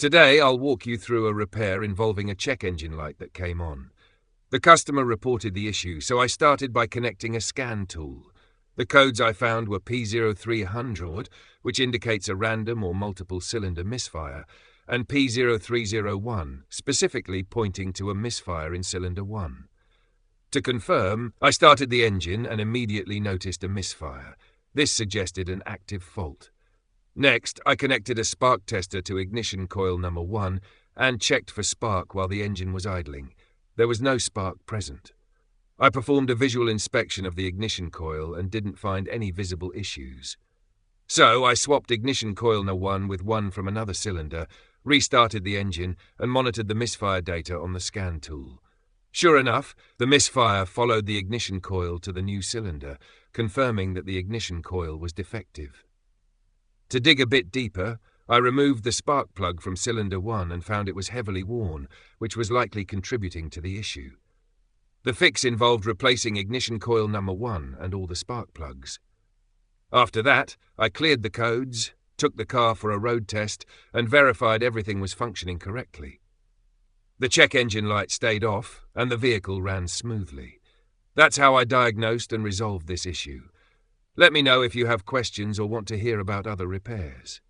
Today I'll walk you through a repair involving a check engine light that came on. The customer reported the issue, so I started by connecting a scan tool. The codes I found were P0300, which indicates a random or multiple cylinder misfire, and P0301, specifically pointing to a misfire in cylinder 1. To confirm, I started the engine and immediately noticed a misfire. This suggested an active fault. Next, I connected a spark tester to ignition coil number 1 and checked for spark while the engine was idling. There was no spark present. I performed a visual inspection of the ignition coil and didn't find any visible issues. So I swapped ignition coil number 1 with one from another cylinder, restarted the engine, and monitored the misfire data on the scan tool. Sure enough, the misfire followed the ignition coil to the new cylinder, confirming that the ignition coil was defective. To dig a bit deeper, I removed the spark plug from cylinder 1 and found it was heavily worn, which was likely contributing to the issue. The fix involved replacing ignition coil number 1 and all the spark plugs. After that, I cleared the codes, took the car for a road test, and verified everything was functioning correctly. The check engine light stayed off, and the vehicle ran smoothly. That's how I diagnosed and resolved this issue. Let me know if you have questions or want to hear about other repairs.